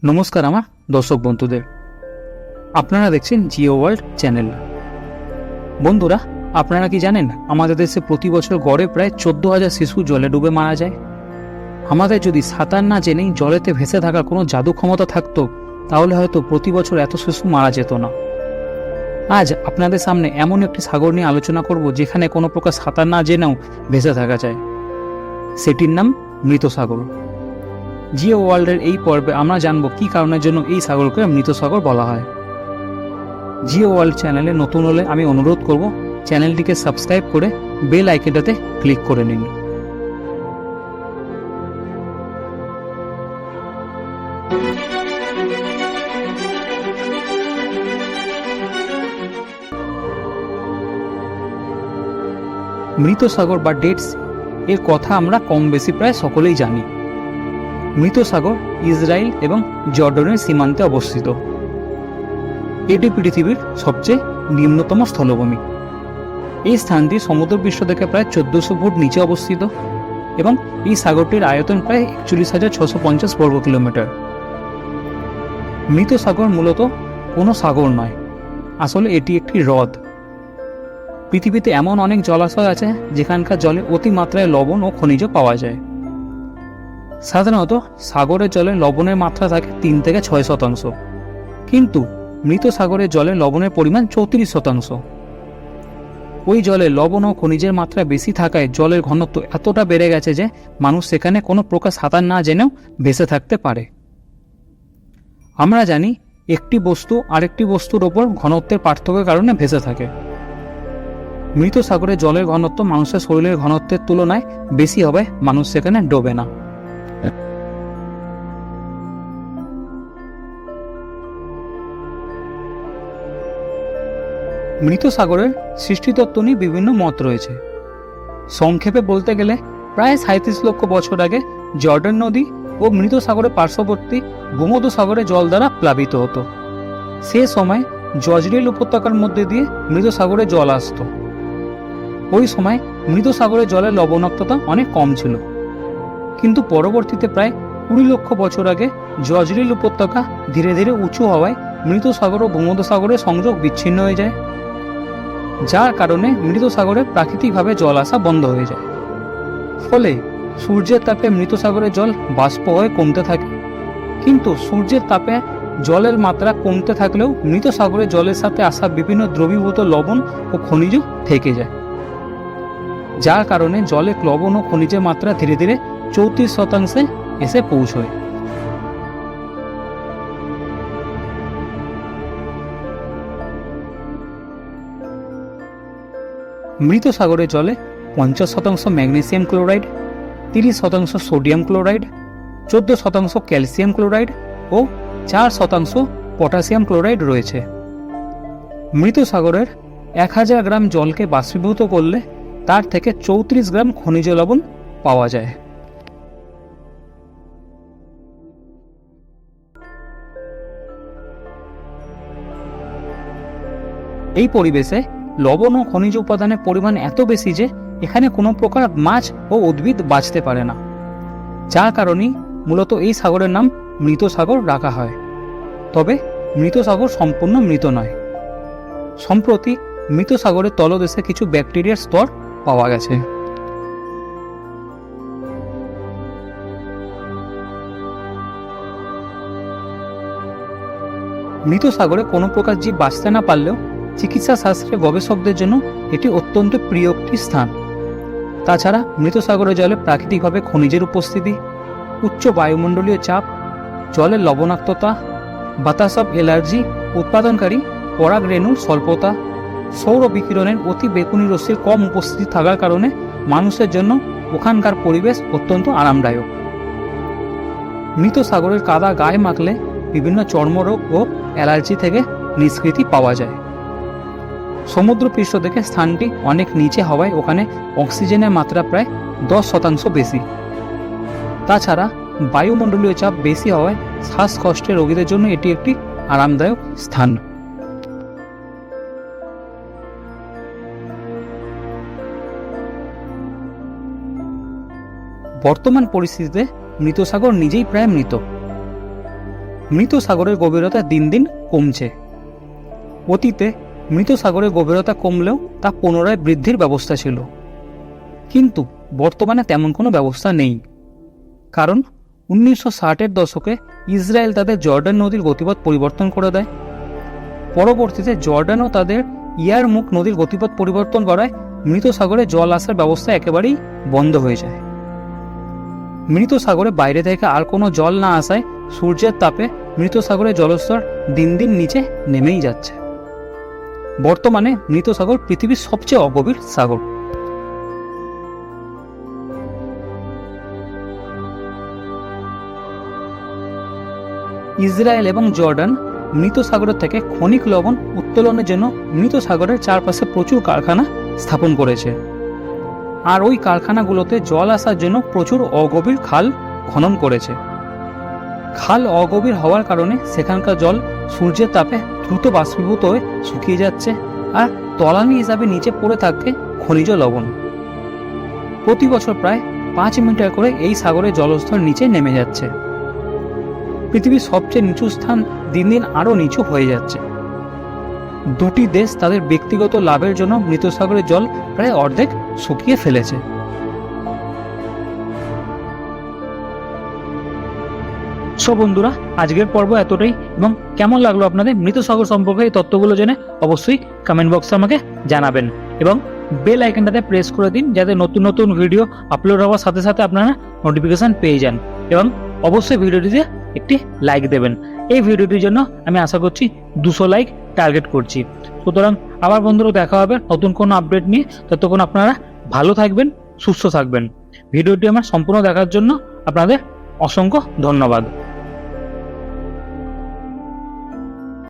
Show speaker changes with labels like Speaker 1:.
Speaker 1: নমস্কার আমার দর্শক বন্ধুদের, আপনারা দেখছেন জিও ওয়ার্ল্ড চ্যানেল। বন্ধুরা, আপনারা কি জানেন আমাদের দেশে প্রতি বছর গড়ে প্রায় 14,000 শিশু জলে ডুবে মারা যায়। আমাদের যদি সাঁতার না জেনেই জলেতে ভেসে থাকার কোনো জাদু ক্ষমতা থাকতো, তাহলে হয়তো প্রতি বছর এত শিশু মারা যেত না। আজ আপনাদের সামনে এমন একটি সাগর নিয়ে আলোচনা করব যেখানে কোনো প্রকার সাঁতার না জেনেও ভেসে থাকা যায়। সেটির নাম মৃত সাগর। জিও ওয়ার্ল্ডের এই পর্বে আমরা জানব কী কারণের জন্য এই সাগরকে মৃত সাগর বলা হয়। জিও ওয়ার্ল্ড চ্যানেলে নতুন হলে আমি অনুরোধ করব চ্যানেলটিকে সাবস্ক্রাইব করে বেল আইকনটাতে ক্লিক করে নিন। মৃত সাগর বা ডেড সি এর কথা আমরা কম বেশি প্রায় সকলেই জানি। মৃত সাগর ইসরায়েল এবং জর্ডানের সীমান্তে অবস্থিত। এটি পৃথিবীর সবচেয়ে নিম্নতম স্থলভূমি। এই স্থানটি সমুদ্রপৃষ্ঠ থেকে প্রায় 1400 ফুট নিচে অবস্থিত এবং এই সাগরটির আয়তন প্রায় 41,650 বর্গ কিলোমিটার। মৃত সাগর মূলত কোনো সাগর নয়, আসলে এটি একটি হ্রদ। পৃথিবীতে এমন অনেক জলাশয় আছে যেখানকার জলে অতিমাত্রায় লবণ ও খনিজ পাওয়া যায়। সাধারণত সাগরের জলে লবণের মাত্রা থাকে 3 থেকে 6%, কিন্তু মৃত সাগরের জলে লবণের পরিমাণ 34%। ওই জলে লবণ ও খনিজের মাত্রা বেশি থাকায় জলের ঘনত্ব এতটা বেড়ে গেছে যে মানুষ সেখানে কোনো প্রকার সাঁতার না জেনেও ভেসে থাকতে পারে। আমরা জানি একটি বস্তু আরেকটি বস্তুর ওপর ঘনত্বের পার্থক্যের কারণে ভেসে থাকে। মৃত সাগরে জলের ঘনত্ব মানুষের শরীরের ঘনত্বের তুলনায় বেশি হওয়ায় মানুষ সেখানে ডোবে না। মৃত সাগরের সৃষ্টিতত্ত্ব নিয়ে বিভিন্ন মত রয়েছে। সংক্ষেপে বলতে গেলে প্রায় 37 লক্ষ বছর আগে জর্ডান নদী ও মৃত সাগরের পার্শ্ববর্তী ভূমধ্যসাগরে জল দ্বারা প্লাবিত হতো। সে সময় জজরিল উপত্যকার মধ্যে দিয়ে মৃত সাগরে জল আসত। ওই সময় মৃত সাগরের জলের লবণাক্ততা অনেক কম ছিল, কিন্তু পরবর্তীতে প্রায় 20 লক্ষ বছর আগে জজরিল উপত্যকা ধীরে ধীরে উঁচু হওয়ায় মৃত সাগর ও ভূমধ্যসাগরের সংযোগ বিচ্ছিন্ন হয়ে যায়, যার কারণে মৃত সাগরে প্রাকৃতিকভাবে জল আসা বন্ধ হয়ে যায়। ফলে সূর্যের তাপে মৃত সাগরের জল বাষ্প হয়ে কমতে থাকে, কিন্তু সূর্যের তাপে জলের মাত্রা কমতে থাকলেও মৃত সাগরের জলের সাথে আসা বিভিন্ন দ্রবীভূত লবণ ও খনিজ থেকে যায়, যার কারণে জলে লবণ ও খনিজের মাত্রা ধীরে ধীরে 34% এসে পৌঁছয়। মৃত সাগরের জলে 50% magnesium chloride, 30% sodium chloride, 14% calcium chloride ও 4% পটাশিয়াম ক্লোরাইড রয়েছে। মৃত সাগরের 1000 গ্রাম জলকে বাষ্পীভূত করলে তার থেকে 34 গ্রাম খনিজ লবণ পাওয়া যায়। এই পরিবেশে লবণ ও খনিজ উপাদানের পরিমাণ এত বেশি যে এখানে কোনো প্রকার মাছ ও উদ্ভিদ বাঁচতে পারে না, যার কারণেই মূলত এই সাগরের নাম মৃত সাগর রাখা হয়। তবে মৃত সাগর সম্পূর্ণ মৃত নয়। সম্প্রতি মৃত সাগরের তলদেশে কিছু ব্যাকটেরিয়ার স্তর পাওয়া গেছে। মৃত সাগরে কোনো প্রকার জীব বাঁচতে না পারলেও চিকিৎসা শাস্ত্রে গবেষকদের জন্য এটি অত্যন্ত প্রিয় একটি স্থান। তাছাড়া মৃত সাগরের জলে প্রাকৃতিকভাবে খনিজের উপস্থিতি, উচ্চ বায়ুমণ্ডলীয় চাপ, জলের লবণাক্ততা, বাতাসব অ্যালার্জি উৎপাদনকারী পরাগ রেণুর স্বল্পতা, সৌর বিকিরণের অতি বেগুনি রশ্মির কম উপস্থিতি থাকার কারণে মানুষের জন্য ওখানকার পরিবেশ অত্যন্ত আরামদায়ক। মৃত সাগরের কাদা গায়ে মাখলে বিভিন্ন চর্মরোগ ও অ্যালার্জি থেকে নিষ্কৃতি পাওয়া যায়। সমুদ্রপৃষ্ঠ থেকে স্থানটি অনেক নিচে হওয়ায় ওখানে অক্সিজেনের মাত্রা প্রায় 10% বেশি। তাছাড়া বায়ুমণ্ডলীয় চাপ বেশি হওয়ায় শ্বাসকষ্টের রোগীদের জন্য এটি একটি আরামদায়ক স্থান। বর্তমান পরিস্থিতিতে মৃত সাগর নিজেই প্রায় মৃত। মৃত সাগরের গভীরতা দিন দিন কমছে। অতীতে মৃত সাগরের গভীরতা কমলেও তা পুনরায় বৃদ্ধির ব্যবস্থা ছিল, কিন্তু বর্তমানে তেমন কোনো ব্যবস্থা নেই। কারণ 1960-এর দশকে ইসরায়েল তাদের জর্ডান নদীর গতিপথ পরিবর্তন করে দেয়। পরবর্তীতে জর্ডানও তাদের ইয়ারমুক নদীর গতিপথ পরিবর্তন করায় মৃত সাগরে জল আসার ব্যবস্থা একেবারেই বন্ধ হয়ে যায়। মৃত সাগরে বাইরে থেকে আর কোনো জল না আসায় সূর্যের তাপে মৃত সাগরের জলস্তর দিন দিন নিচে নেমেই যাচ্ছে। বর্তমানে মৃত সাগর পৃথিবীর সবচেয়ে অগভীর সাগর। ইসরায়েল এবং জর্ডান মৃত সাগরের থেকে খনিক লবণ উত্তোলনের জন্য মৃত সাগরের চারপাশে প্রচুর কারখানা স্থাপন করেছে, আর ওই কারখানাগুলোতে জল আসার জন্য প্রচুর অগভীর খাল খনন করেছে। খাল অগভীর হওয়ার কারণে সেখানকার জল সূর্যের তাপে দ্রুত বাষ্পীভূত হয়ে শুকিয়ে যাচ্ছে, আর তলানি হিসাবে নিচে পড়ে থাকে খনিজ লবণ। প্রতি বছর প্রায় 5 মিটার করে এই সাগরের জলস্তর নিচে নেমে যাচ্ছে। পৃথিবীর সবচেয়ে নিচু স্থান দিন দিন আরও নিচু হয়ে যাচ্ছে। দুটি দেশ তাদের ব্যক্তিগত লাভের জন্য মৃত সাগরের জল প্রায় অর্ধেক শুকিয়ে ফেলেছে। সো বন্ধুরা, আজকের পর্ব এতটাই, এবং কেমন লাগলো আপনাদের মৃত সাগর সম্পর্কে এই তথ্যগুলো জেনে অবশ্যই কমেন্ট বক্সে আমাকে জানাবেন, এবং বেল আইকনটাতে প্রেস করে দিন যাতে নতুন নতুন ভিডিও আপলোড হওয়ার সাথে সাথে আপনারা নোটিফিকেশন পেয়ে যান, এবং অবশ্যই ভিডিওটিতে একটি লাইক দেবেন। এই ভিডিওটির জন্য আমি আশা করছি 200 লাইক টার্গেট করছি। সুতরাং আবার বন্ধুরা দেখা হবে নতুন কোনো আপডেট নিয়ে। ততক্ষণ আপনারা ভালো থাকবেন, সুস্থ থাকবেন। ভিডিওটি আমার সম্পূর্ণ দেখার জন্য আপনাদের অসংখ্য ধন্যবাদ।